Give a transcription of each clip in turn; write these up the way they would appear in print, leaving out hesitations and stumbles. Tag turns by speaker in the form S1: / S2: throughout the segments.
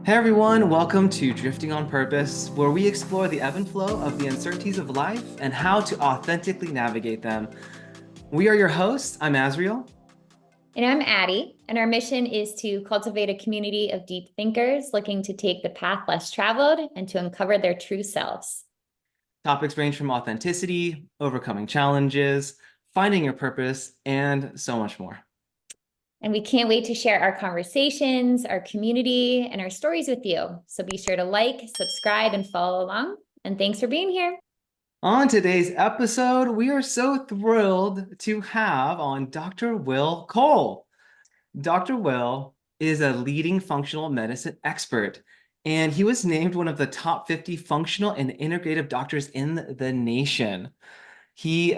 S1: Hey everyone, welcome to Drifting on Purpose, where we explore the ebb and flow of the uncertainties of life and how to authentically navigate them. We are your hosts. I'm Azriel.
S2: And I'm Addie, and our mission is to cultivate a community of deep thinkers looking to take the path less traveled and to uncover their true selves.
S1: Topics range from authenticity, overcoming challenges, finding your purpose, and so much more.
S2: And we can't wait to share our conversations, our community, and our stories with you. So be sure to like, subscribe, and follow along. And thanks for being here.
S1: On today's episode, we are so thrilled to have on Dr. Will Cole. Dr. Will is a leading functional medicine expert, and he was named one of the top 50 functional and integrative doctors in the nation. He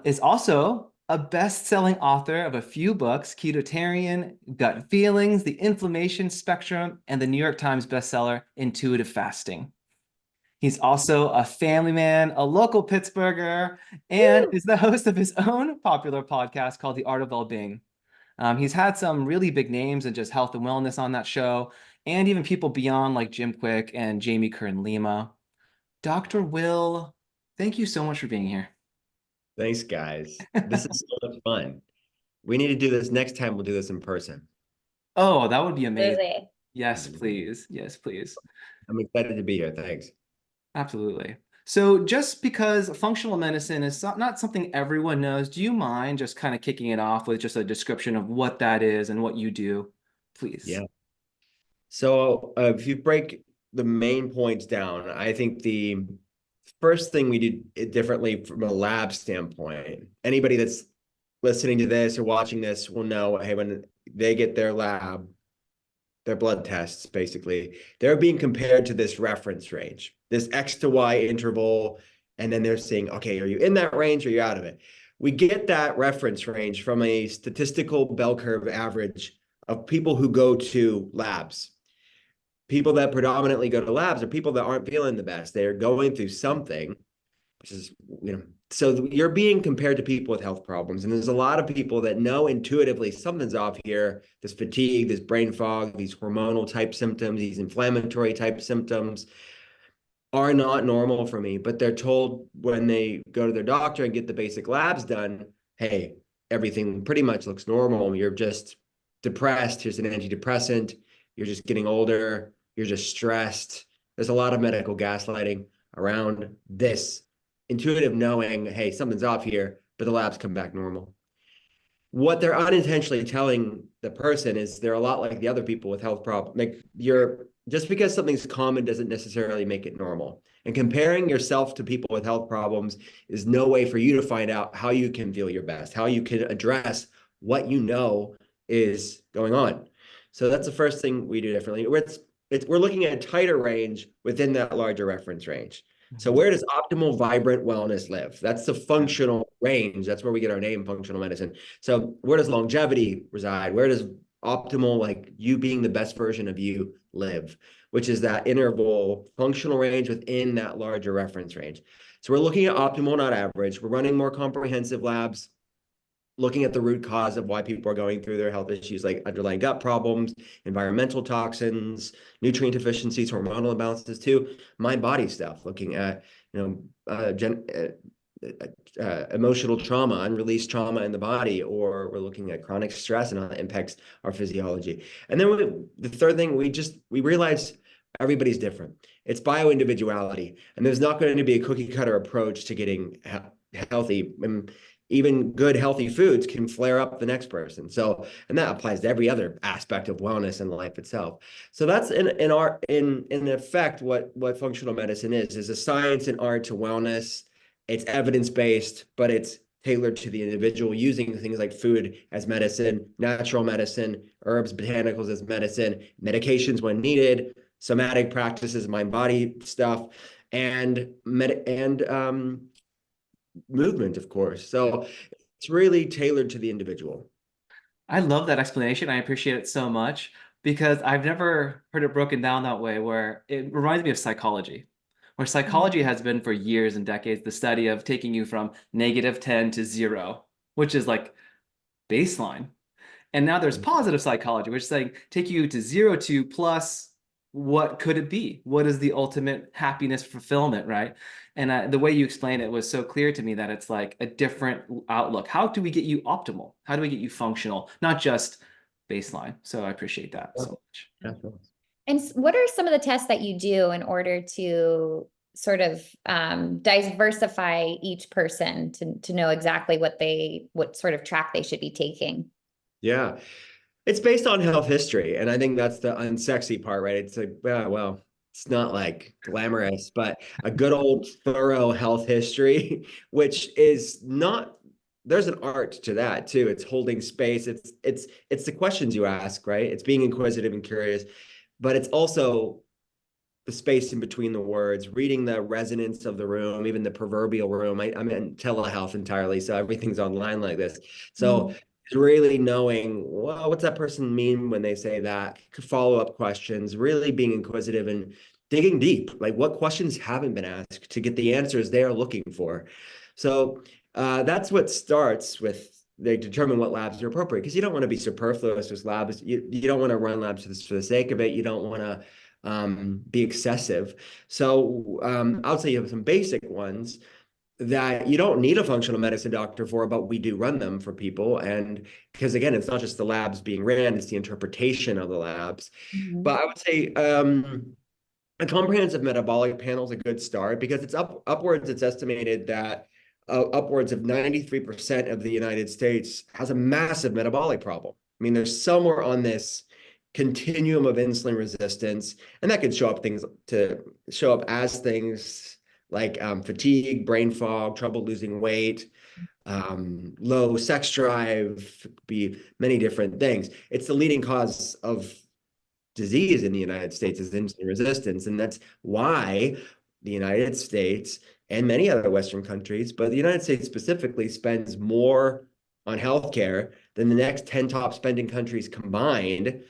S1: is also a best-selling author of a few books: Ketotarian, Gut Feelings, The Inflammation Spectrum, and the New York Times bestseller, Intuitive Fasting. He's also a family man, a local Pittsburgher, and is the host of his own popular podcast called The Art of Well-Being. He's had some really big names in just health and wellness on that show, and even people beyond like Jim Quick and Jamie Kern Lima. Dr. Will, thank you so much for being here.
S3: Thanks, guys. This is so much fun. We need to do this next time. We'll do this in person.
S1: Oh, that would be amazing.
S2: Absolutely.
S1: Yes, please. Yes, please.
S3: I'm excited to be here. Thanks.
S1: Absolutely. So just because functional medicine is not something everyone knows, do you mind just kind of kicking it off with just a description of what that is and what you do, please?
S3: Yeah. So if you break the main points down, I think the first thing we do it differently from a lab standpoint, anybody that's listening to this or watching this will know, hey, when they get their blood tests, basically, they're being compared to this reference range, this X to Y interval, and then they're saying, okay, are you in that range or are you out of it? We get that reference range from a statistical bell curve average of people who go to labs. People that predominantly go to labs are people that aren't feeling the best. They're going through something, which is, so you're being compared to people with health problems. And there's a lot of people that know intuitively something's off here. This fatigue, this brain fog, these hormonal type symptoms, these inflammatory type symptoms are not normal for me. But they're told when they go to their doctor and get the basic labs done, hey, everything pretty much looks normal. You're just depressed. Here's an antidepressant. You're just getting older. You're just stressed. There's a lot of medical gaslighting around this intuitive knowing, hey, something's off here, but the labs come back normal. What they're unintentionally telling the person is they're a lot like the other people with health problems. Like just because something's common doesn't necessarily make it normal. And comparing yourself to people with health problems is no way for you to find out how you can feel your best, how you can address what you know is going on. So that's the first thing we do differently. We're looking at a tighter range within that larger reference range. So where does optimal, vibrant wellness live? That's the functional range. That's where we get our name, functional medicine. So where does longevity reside? Where does optimal, like you being the best version of you, live? Which is that interval functional range within that larger reference range. So we're looking at optimal, not average. We're running more comprehensive labs, looking at the root cause of why people are going through their health issues, like underlying gut problems, environmental toxins, nutrient deficiencies, hormonal imbalances too, mind-body stuff, looking at, emotional trauma, unreleased trauma in the body, or we're looking at chronic stress and how that impacts our physiology. And then the third thing, we realize everybody's different. It's bio-individuality, and there's not going to be a cookie cutter approach to getting healthy. And even good, healthy foods can flare up the next person. So, and that applies to every other aspect of wellness and life itself. So that's in effect, what functional medicine is a science and art to wellness. It's evidence-based, but it's tailored to the individual, using things like food as medicine, natural medicine, herbs, botanicals as medicine, medications when needed, somatic practices, mind-body stuff, and movement, of course. So it's really tailored to the individual.
S1: I love that explanation. I appreciate it so much because I've never heard it broken down that way, where it reminds me of psychology, where psychology has been for years and decades the study of taking you from -10 to 0, which is like baseline. And now there's positive psychology, which is saying take you to 0 to plus what could it be? What is the ultimate happiness fulfillment, right? And the way you explained it was so clear to me that it's like a different outlook. How do we get you optimal? How do we get you functional, not just baseline? So I appreciate that so much.
S3: Definitely.
S2: And what are some of the tests that you do in order to sort of diversify each person to know exactly what sort of track they should be taking?
S3: Yeah. It's based on health history. And I think that's the unsexy part, right? It's like, well, it's not like glamorous, but a good old thorough health history, which is not, there's an art to that too. It's holding space. It's the questions you ask, right? It's being inquisitive and curious, but it's also the space in between the words, reading the resonance of the room, even the proverbial room. I'm in telehealth entirely, so everything's online like this. So it's really knowing, well, what's that person mean when they say that? Follow-up questions, really being inquisitive and digging deep. Like, what questions haven't been asked to get the answers they are looking for? So that's what starts with. They determine what labs are appropriate, because you don't want to be superfluous with labs. You don't want to run labs for the sake of it. You don't want to be excessive. So I would say you have some basic ones that you don't need a functional medicine doctor for, but we do run them for people. And because again, it's not just the labs being ran, it's the interpretation of the labs. But I would say a comprehensive metabolic panel is a good start, because it's upwards. It's estimated that upwards of 93% of the United States has a massive metabolic problem. I mean, there's somewhere on this continuum of insulin resistance, and that could show up as things like fatigue, brain fog, trouble losing weight, low sex drive, could be many different things. It's the leading cause of disease in the United States is insulin resistance. And that's why the United States and many other Western countries, but the United States specifically, spends more on healthcare than the next 10 top spending countries combined.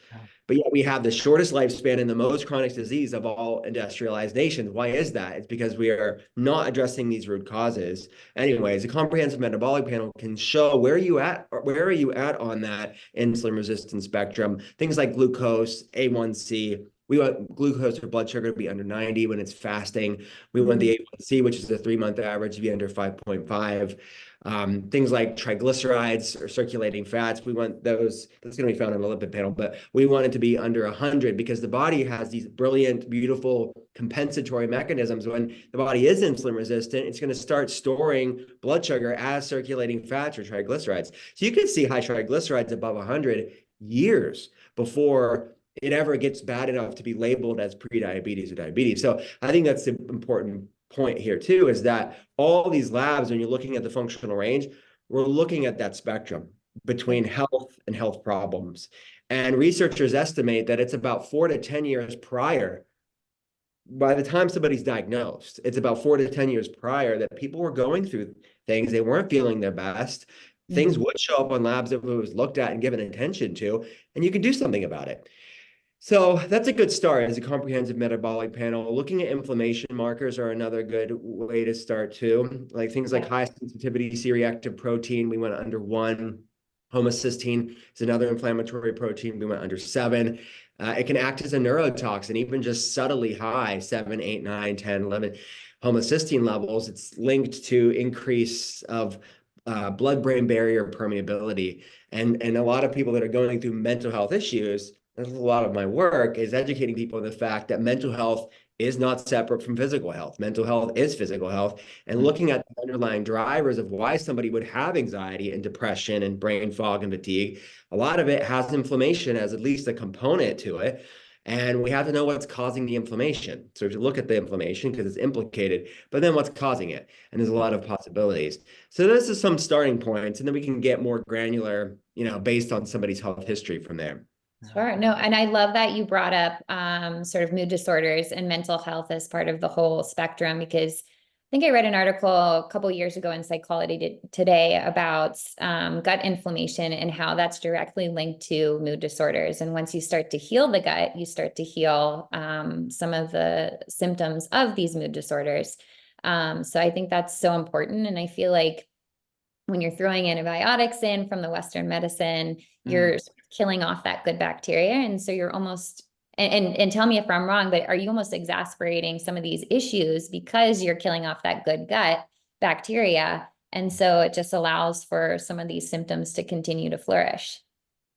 S3: But yet we have the shortest lifespan and the most chronic disease of all industrialized nations. Why is that? It's because we are not addressing these root causes. Anyways, a comprehensive metabolic panel can show where are you at on that insulin resistance spectrum. Things like glucose, A1C. We want glucose or blood sugar to be under 90 when it's fasting. We want the A1C, which is the 3-month average, to be under 5.5. Things like triglycerides or circulating fats, we want those, that's going to be found in a lipid panel, but we want it to be under 100, because the body has these brilliant, beautiful compensatory mechanisms. When the body is insulin resistant, it's going to start storing blood sugar as circulating fats or triglycerides. So you can see high triglycerides above 100 years before it ever gets bad enough to be labeled as prediabetes or diabetes. So I think that's the important point here too, is that all these labs, when you're looking at the functional range, we're looking at that spectrum between health and health problems. And researchers estimate that it's about 4 to 10 years prior. By the time somebody's diagnosed, it's about 4 to 10 years prior that people were going through things. They weren't feeling their best. Things would show up on labs if it was looked at and given attention to, and you can do something about it. So that's a good start, as a comprehensive metabolic panel. Looking at inflammation markers are another good way to start too. Like things like high sensitivity C-reactive protein, we went under 1. Homocysteine is another inflammatory protein, we went under 7. It can act as a neurotoxin, even just subtly high, 7, 8, 9, 10, 11 homocysteine levels. It's linked to increase of blood-brain barrier permeability. And a lot of people that are going through mental health issues, that's a lot of my work, is educating people on the fact that mental health is not separate from physical health. Mental health is physical health, and looking at the underlying drivers of why somebody would have anxiety and depression and brain fog and fatigue. A lot of it has inflammation as at least a component to it. And we have to know what's causing the inflammation. So if you look at the inflammation, because it's implicated, but then what's causing it? And there's a lot of possibilities. So this is some starting points, and then we can get more granular, based on somebody's health history from there.
S2: Sure. No, and I love that you brought up sort of mood disorders and mental health as part of the whole spectrum, because I think I read an article a couple of years ago in Psychology Today about gut inflammation and how that's directly linked to mood disorders. And once you start to heal the gut, you start to heal some of the symptoms of these mood disorders. So I think that's so important. And I feel like when you're throwing antibiotics in from the Western medicine, you're killing off that good bacteria. And so you're almost and tell me if I'm wrong, but are you almost exasperating some of these issues because you're killing off that good gut bacteria? And so it just allows for some of these symptoms to continue to flourish.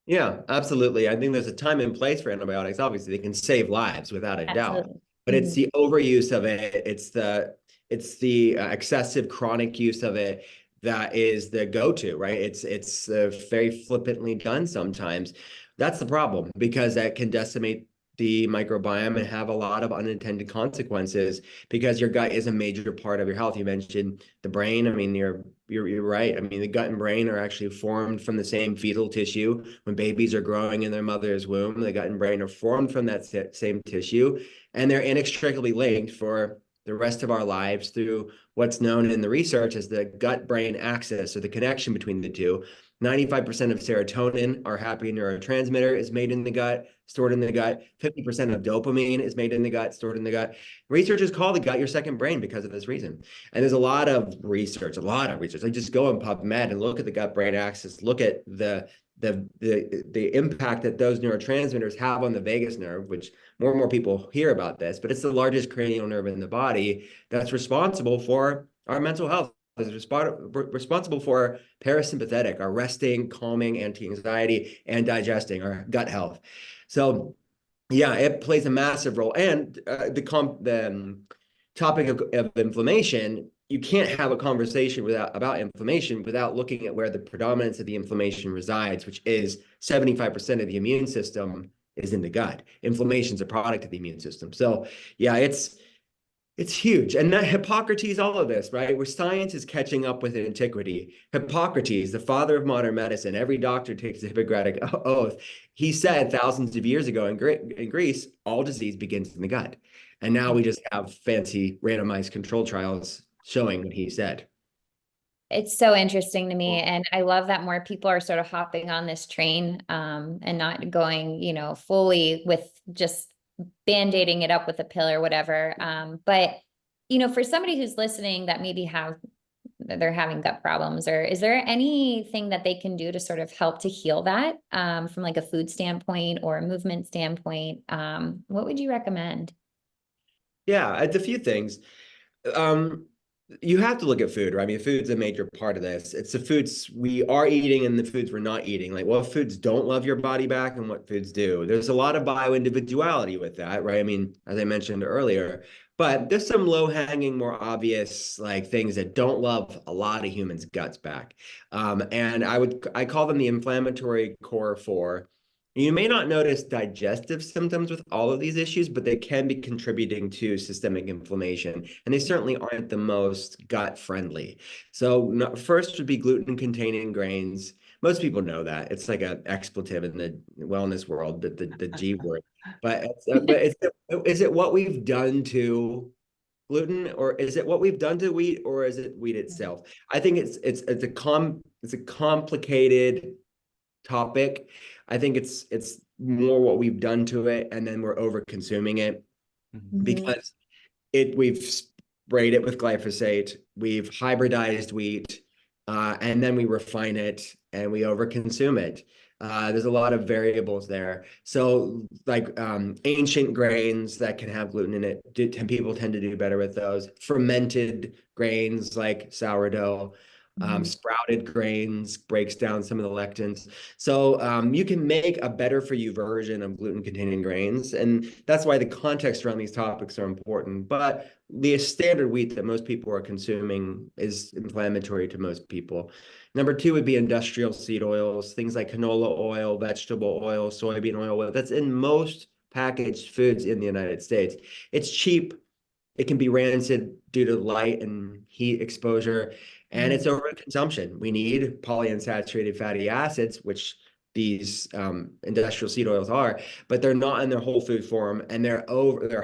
S3: Yeah, absolutely. I think there's a time and place for antibiotics. Obviously, they can save lives without a doubt,
S2: Absolutely.
S3: but it's
S2: Mhm.
S3: the overuse of it. It's the excessive chronic use of it that is the go-to, right? It's very flippantly done sometimes. That's the problem because that can decimate the microbiome and have a lot of unintended consequences because your gut is a major part of your health. You mentioned the brain. I mean, you're right. I mean, the gut and brain are actually formed from the same fetal tissue. When babies are growing in their mother's womb, the gut and brain are formed from that same tissue, and they're inextricably linked for the rest of our lives through what's known in the research as the gut-brain axis, or the connection between the two. 95% of serotonin, our happy neurotransmitter, is made in the gut, stored in the gut. 50% of dopamine is made in the gut, stored in the gut. Researchers call the gut your second brain because of this reason. And there's a lot of research, a lot of research. Like just go on PubMed and look at the gut-brain axis, look at the impact that those neurotransmitters have on the vagus nerve, which more and more people hear about this, but it's the largest cranial nerve in the body that's responsible for our mental health. Is responsible for parasympathetic, our resting, calming, anti-anxiety, and digesting, our gut health. So yeah, it plays a massive role. And the topic of inflammation, you can't have a conversation about inflammation without looking at where the predominance of the inflammation resides, which is 75% of the immune system is in the gut. Inflammation is a product of the immune system. So yeah, it's huge. And that Hippocrates, all of this, right? Where science is catching up with antiquity. Hippocrates, the father of modern medicine, every doctor takes the Hippocratic oath. He said thousands of years ago in Greece, all disease begins in the gut. And now we just have fancy randomized control trials showing what he said.
S2: It's so interesting to me. And I love that more people are sort of hopping on this train, and not going, fully with just band-aiding it up with a pill or whatever. But, for somebody who's listening that maybe they're having gut problems, or is there anything that they can do to sort of help to heal that, from like a food standpoint or a movement standpoint? What would you recommend?
S3: Yeah, it's a few things. Um, you have to look at food, right? I mean, food's a major part of this. It's the foods we are eating and the foods we're not eating. Like what foods don't love your body back and what foods do. There's a lot of bioindividuality with that, right? I mean, as I mentioned earlier, but there's some low-hanging, more obvious like things that don't love a lot of humans' guts back. And I call them the inflammatory core four. You may not notice digestive symptoms with all of these issues, but they can be contributing to systemic inflammation, and they certainly aren't the most gut friendly. So first would be gluten-containing grains. Most people know that. It's like an expletive in the wellness world, the G word. Is it what we've done to gluten, or is it what we've done to wheat, or is it wheat itself? I think it's a complicated topic. I think it's more what we've done to it, and then we're over consuming it
S2: Mhm.
S3: because we've sprayed it with glyphosate, we've hybridized wheat, and then we refine it and we overconsume it. There's a lot of variables there. So like ancient grains that can have gluten in it, people tend to do better with those. Fermented grains like sourdough,
S2: Mhm.
S3: sprouted grains breaks down some of the lectins. So you can make a better for you version of gluten-containing grains. And that's why the context around these topics are important. But the standard wheat that most people are consuming is inflammatory to most people. Number two would be industrial seed oils, things like canola oil, vegetable oil, soybean oil. That's in most packaged foods in the United States. It's cheap. It can be rancid due to light and heat exposure, and it's
S2: Mhm.
S3: overconsumption. We need polyunsaturated fatty acids, which these industrial seed oils are, but they're not in their whole food form, and they're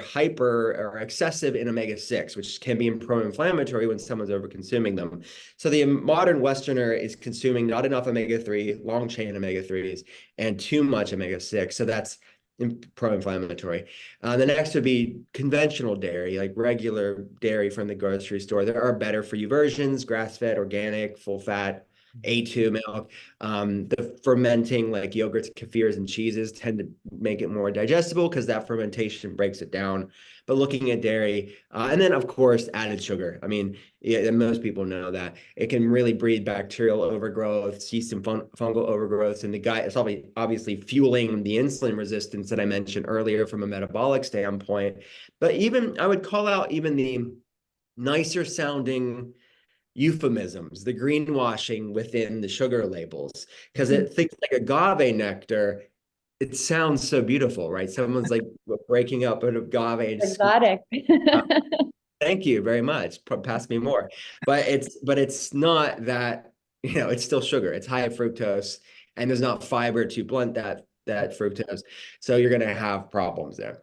S3: hyper or excessive in omega-6, which can be pro-inflammatory when someone's over-consuming them. So the modern Westerner is consuming not enough omega-3, long chain omega-3s, and too much omega-6. So that's pro-inflammatory. The next would be conventional dairy, like regular dairy from the grocery store. There are better for you versions, grass-fed, organic, full fat. A2 milk. The fermenting like yogurts, kefirs, and cheeses tend to make it more digestible because that fermentation breaks it down. But looking at dairy, and then of course added sugar. I mean, yeah, and most people know that it can really breed bacterial overgrowth, see some fungal overgrowth in the gut. It's obviously fueling the insulin resistance that I mentioned earlier from a metabolic standpoint. But even I would call out even the nicer sounding euphemisms, the greenwashing within the sugar labels, because it things like agave nectar, it sounds so beautiful, right? Someone's like breaking up an agave and
S2: Exotic.
S3: thank you very much. Pass me more. But it's not that, it's still sugar. It's high in fructose, and there's not fiber to blunt that fructose. So you're gonna have problems there.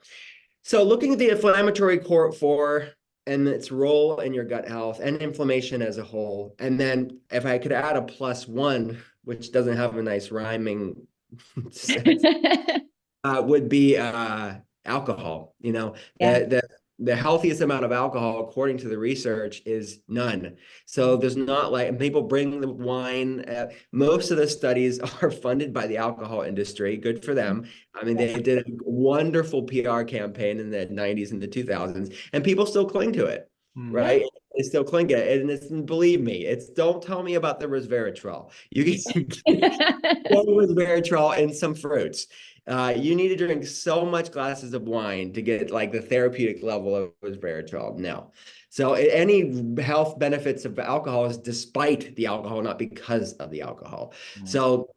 S3: So looking at the inflammatory core four and its role in your gut health and inflammation as a whole, and then if I could add a +1, which doesn't have a nice rhyming sense, would be alcohol.
S2: Yeah.
S3: The healthiest amount of alcohol, according to the research, is none. So there's not like people bring the wine. Most of the studies are funded by the alcohol industry. Good for them. I mean, they did a wonderful PR campaign in the 90s and the 2000s, and people still cling to it,
S1: Mm.
S3: right? They still cling to it. And believe me, don't tell me about the resveratrol. You can get resveratrol in some fruits. You need to drink so much glasses of wine to get like the therapeutic level of resveratrol. No. So any health benefits of alcohol is despite the alcohol, not because of the alcohol. So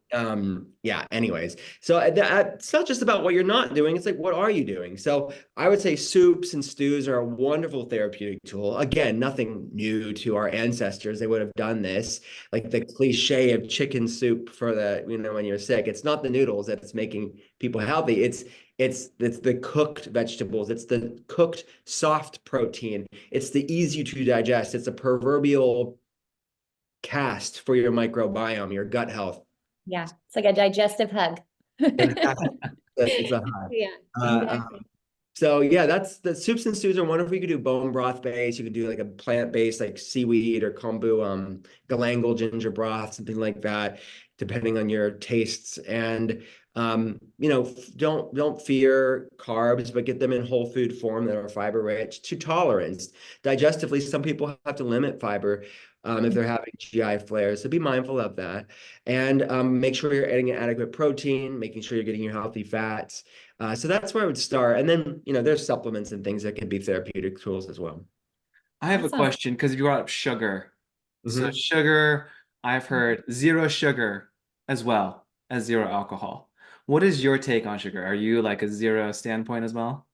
S3: yeah, anyways. So it's not just about what you're not doing. It's like, what are you doing? So I would say soups and stews are a wonderful therapeutic tool. Again, nothing new to our ancestors. They would have done this. Like the cliche of chicken soup for when you're sick. It's not the noodles that's making people healthy. It's the cooked vegetables. It's the cooked soft protein. It's the easy to digest. It's a proverbial cast for your microbiome, your gut health.
S2: Yeah. It's like a digestive hug.
S3: It's a high.
S2: Yeah,
S3: Uh,
S2: exactly.
S3: So yeah, that's the soups and stews are wonderful. You could do bone broth base. You could do like a plant based like seaweed or kombu, galangal ginger broth, something like that, depending on your tastes. And don't fear carbs, but get them in whole food form that are fiber rich. To tolerance, digestively, some people have to limit fiber if they're having GI flares. So be mindful of that, and make sure you're adding adequate protein, making sure you're getting your healthy fats. So that's where I would start. And then, there's supplements and things that can be therapeutic tools as well.
S1: I have a
S2: Awesome.
S1: question because you brought up sugar. So
S3: Mhm.
S1: sugar, I've heard zero sugar as well as zero alcohol. What is your take on sugar? Are you like a zero standpoint as well?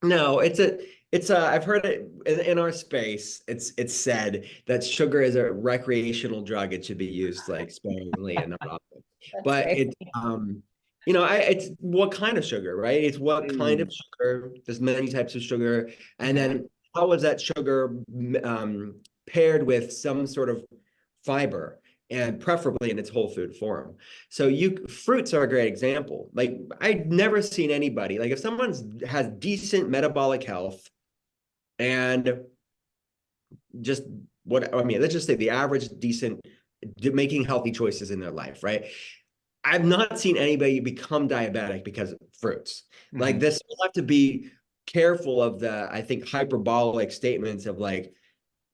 S3: No, I've heard it in our space. It's said that sugar is a recreational drug. It should be used like sparingly and not often.
S2: That's
S3: But
S2: very
S3: it's what kind of sugar, right? It's what kind of
S1: Mm.
S3: sugar. There's many types of sugar. And
S1: Okay.
S3: then how is that sugar paired with some sort of fiber and preferably in its whole food form. So fruits are a great example. Like I've never seen anybody, like if someone has decent metabolic health and just what I mean, let's just say the average decent making healthy choices in their life, right? I've not seen anybody become diabetic because of fruits. Like
S1: Mhm.
S3: this, we'll have to be careful of I think, hyperbolic statements of like,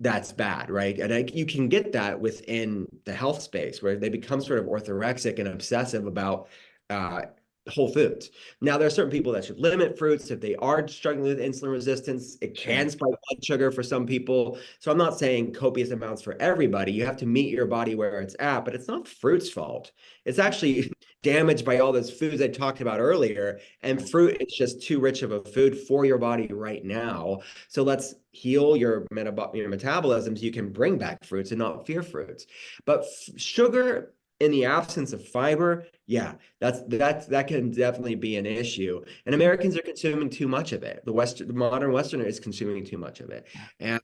S3: that's bad, right? And you can get that within the health space where they become sort of orthorexic and obsessive about uh, whole foods. Now, there are certain people that should limit fruits if they are struggling with insulin resistance. It can
S1: Sure.
S3: spike blood sugar for some people. So I'm not saying copious amounts for everybody. You have to meet your body where it's at, but it's not fruit's fault. It's actually damaged by all those foods I talked about earlier. And fruit is just too rich of a food for your body right now. So let's heal your metabolism so you can bring back fruits and not fear fruits. But sugar in the absence of fiber, yeah, that can definitely be an issue. And Americans are consuming too much of it. The modern Westerner is consuming too much of it, and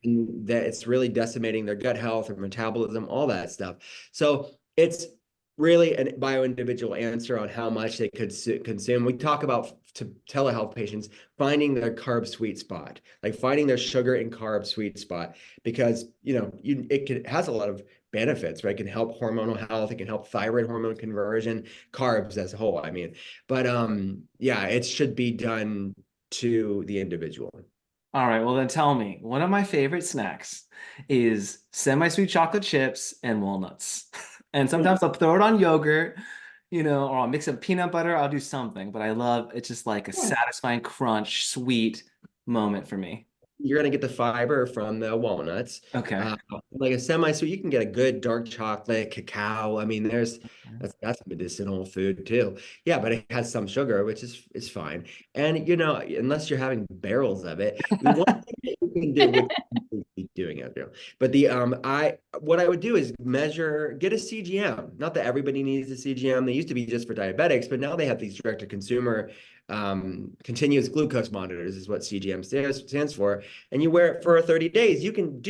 S3: that it's really decimating their gut health, their metabolism, all that stuff. So it's really a bio-individual answer on how much they could consume. We talk about to telehealth patients finding their carb sweet spot, like finding their sugar and carb sweet spot, because it has a lot of benefits, right? It can help hormonal health, it can help thyroid hormone conversion, carbs as a whole, I mean. But yeah, it should be done to the individual.
S1: All right, well then tell me, one of my favorite snacks is semi-sweet chocolate chips and walnuts. And sometimes I'll throw it on yogurt, or I'll mix up peanut butter, I'll do something, but I love it's just like a satisfying crunch, sweet moment for me.
S3: You're going to get the fiber from the walnuts.
S1: Okay.
S3: Like a semi-sweet, you can get a good dark chocolate, cacao. I mean, that's medicinal food too. Yeah, but it has some sugar, which is fine. And unless you're having barrels of it, one thing that you can do, which you keep doing it, but what I would do is get a CGM. Not that everybody needs a CGM. They used to be just for diabetics, but now they have these direct to consumer continuous glucose monitors is what CGM stands for. And you wear it for 30 days. You can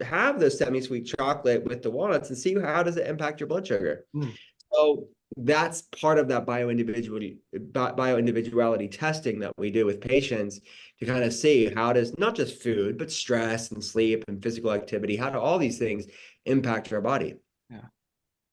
S3: have the semi-sweet chocolate with the walnuts and see how does it impact your blood sugar.
S1: Mm.
S3: So that's part of that bioindividuality testing that we do with patients to kind of see how does not just food, but stress and sleep and physical activity, how do all these things impact our body?
S1: Yeah.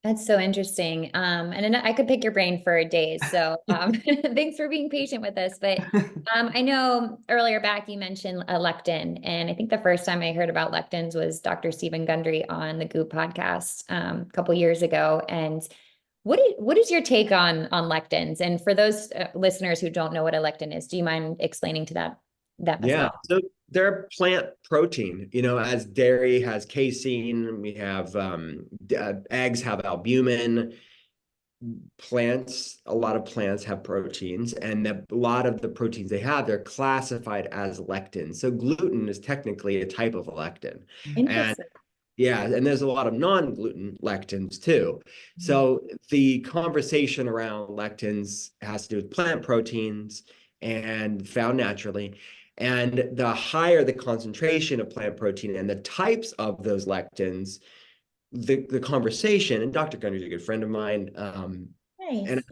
S2: That's so interesting. And I could pick your brain for days. So thanks for being patient with us. But I know earlier back you mentioned a lectin. And I think the first time I heard about lectins was Dr. Stephen Gundry on the Goop podcast a couple years ago. And what is your take on lectins? And for those listeners who don't know what a lectin is, do you mind explaining to that as
S3: Yeah,
S2: well?
S3: so they're plant protein, as dairy has casein, we have eggs have albumin. A lot of plants have proteins, and a lot of the proteins they have, they're classified as lectins. So gluten is technically a type of lectin. And
S2: Interesting.
S3: yeah, and there's a lot of non-gluten lectins too. So the conversation around lectins has to do with plant proteins and found naturally. And the higher the concentration of plant protein and the types of those lectins, the conversation, and Dr. Gunner's a good friend of mine,
S2: Nice.
S3: and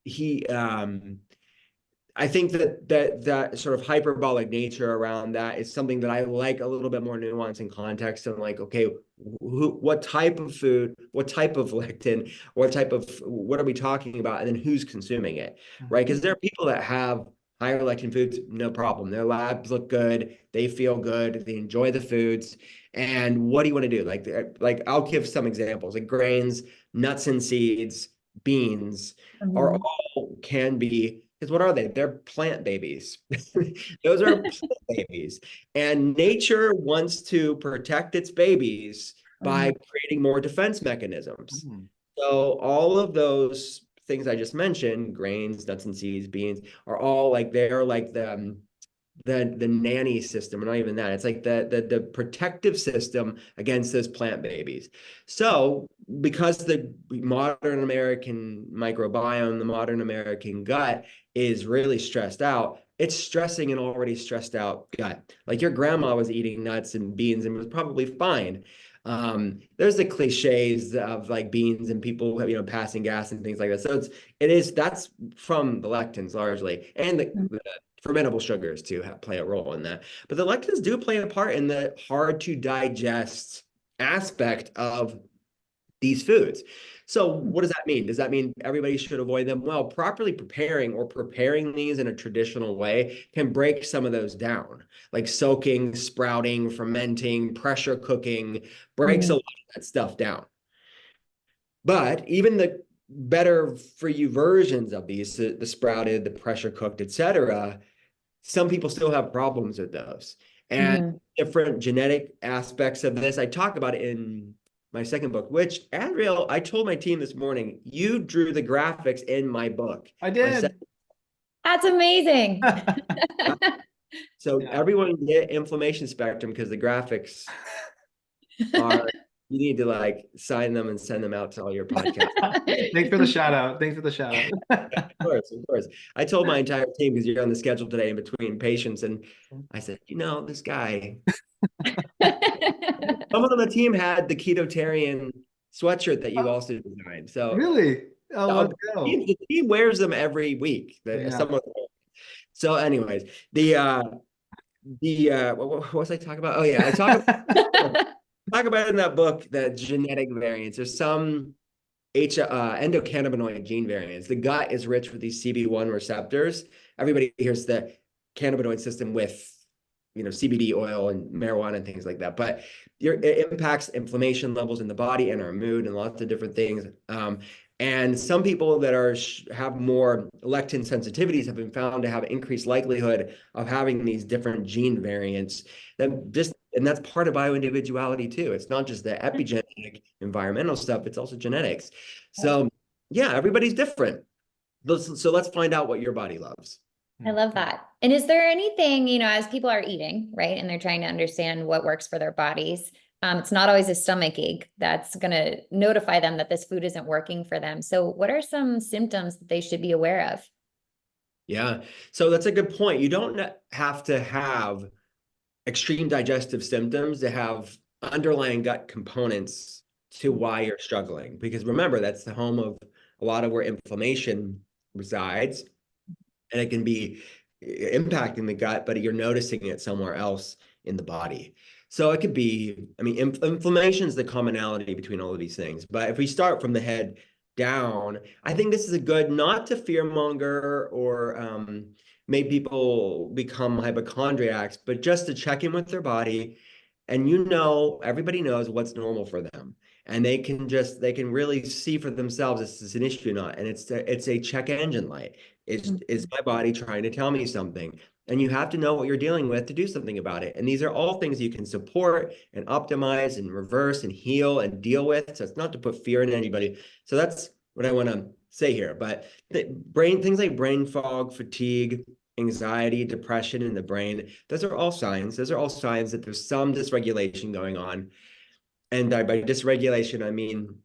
S3: he I think that sort of hyperbolic nature around that is something that I like a little bit more nuance and context, and like, okay, what type of food, what type of lectin, what are we talking about, and then who's consuming it, right? Because there are people that have higher lectin foods, no problem. Their labs look good, they feel good, they enjoy the foods. And what do you want to do? Like I'll give some examples. Like grains, nuts and seeds, beans are all can be, because what are they? They're plant babies. Those are plant babies. And nature wants to protect its babies by creating more defense mechanisms.
S1: Mm.
S3: So all of those things I just mentioned, grains, nuts and seeds, beans, are all like they're like the nanny system, or not even that. It's like the protective system against those plant babies. So because the modern American microbiome, the modern American gut is really stressed out, it's stressing an already stressed out gut. Like your grandma was eating nuts and beans and was probably fine. There's the cliches of like beans and people, passing gas and things like that. So that's from the lectins largely, and the fermentable sugars too play a role in that. But the lectins do play a part in the hard to digest aspect of these foods. So what does that mean? Does that mean everybody should avoid them? Well, properly preparing these in a traditional way can break some of those down, like soaking, sprouting, fermenting, pressure cooking, breaks a lot of that stuff down. But even the better for you versions of these, the sprouted, the pressure cooked, etc., some people still have problems with those. And different genetic aspects of this, I talk about it in my second book, which, Azriel, I told my team this morning, you drew the graphics in my book.
S1: I did.
S2: That's amazing.
S3: So
S1: Yeah.
S3: everyone get inflammation spectrum, because the graphics are, you need to like sign them and send them out to all your podcasts.
S1: Thanks for the shout out. Thanks for the shout out.
S3: Of course, of course. I told my entire team, because you're on the schedule today in between patients, and I said, this guy. Someone on the team had the Ketotarian sweatshirt that you also designed. So
S1: Really? Oh, let's go.
S3: the team wears them every week.
S1: Yeah.
S3: So, anyways, what was I talking about? Oh yeah, I talk about talk about in that book, the genetic variants. There's some endocannabinoid gene variants. The gut is rich with these CB1 receptors. Everybody hears the cannabinoid system with, CBD oil and marijuana and things like that. But it impacts inflammation levels in the body and our mood and lots of different things. And some people that have more lectin sensitivities have been found to have increased likelihood of having these different gene variants. And that's part of bioindividuality too. It's not just the epigenetic environmental stuff, it's also genetics. So yeah, everybody's different. So let's find out what your body loves.
S2: I love that. And is there anything, as people are eating, right, and they're trying to understand what works for their bodies, it's not always a stomach ache that's going to notify them that this food isn't working for them. So what are some symptoms that they should be aware of?
S3: Yeah, so that's a good point. You don't have to have extreme digestive symptoms to have underlying gut components to why you're struggling. Because remember, that's the home of a lot of where inflammation resides. And it can be impacting the gut, but you're noticing it somewhere else in the body. So it could be, inflammation is the commonality between all of these things. But if we start from the head down, I think this is a good, not to fearmonger or make people become hypochondriacs, but just to check in with their body. And everybody knows what's normal for them. And they can really see for themselves if this is an issue or not. And it's a check engine light. Is my body trying to tell me something? And you have to know what you're dealing with to do something about it. And these are all things you can support and optimize and reverse and heal and deal with. So it's not to put fear in anybody. So that's what I want to say here. But things like brain fog, fatigue, anxiety, depression in the brain, those are all signs. Those are all signs that there's some dysregulation going on. And by dysregulation, I mean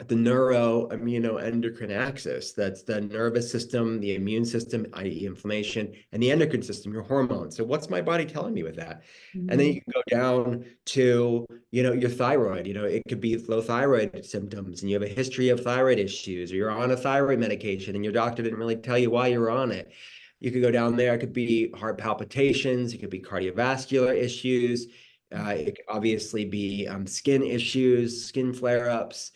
S3: the neuroimmunoendocrine axis. That's the nervous system, the immune system, i.e. inflammation, and the endocrine system, your hormones. So what's my body telling me with that? And then you can go down to, your thyroid. It could be low thyroid symptoms, and you have a history of thyroid issues, or you're on a thyroid medication and your doctor didn't really tell you why you're on it. You could go down there. It could be heart palpitations. It could be cardiovascular issues. It could obviously be skin issues, skin flare-ups.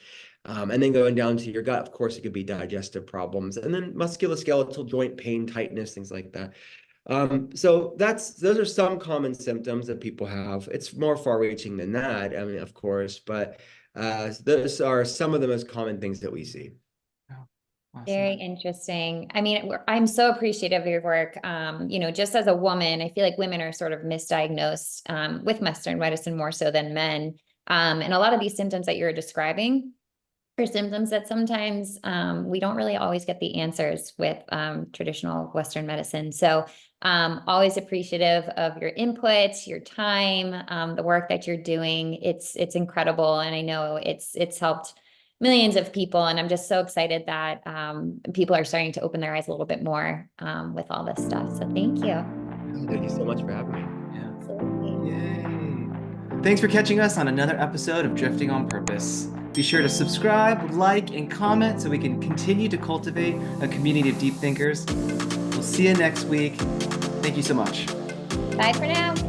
S3: And then going down to your gut, of course, it could be digestive problems, and then musculoskeletal joint pain, tightness, things like that. So those are some common symptoms that people have. It's more far-reaching than that, of course, but those are some of the most common things that we see.
S1: Awesome.
S2: Very interesting. I'm so appreciative of your work. Just as a woman, I feel like women are sort of misdiagnosed with Western medicine more so than men. And a lot of these symptoms that you're describing are symptoms that sometimes we don't really always get the answers with traditional Western medicine. So always appreciative of your input, your time, the work that you're doing. It's incredible. And I know it's helped millions of people. And I'm just so excited that people are starting to open their eyes a little bit more with all this stuff. So thank you.
S3: Thank you so much for having me.
S1: Yeah.
S2: Absolutely.
S1: Yay. Thanks for catching us on another episode of Drifting on Purpose. Be sure to subscribe, like, and comment so we can continue to cultivate a community of deep thinkers. We'll see you next week. Thank you so much.
S2: Bye for now.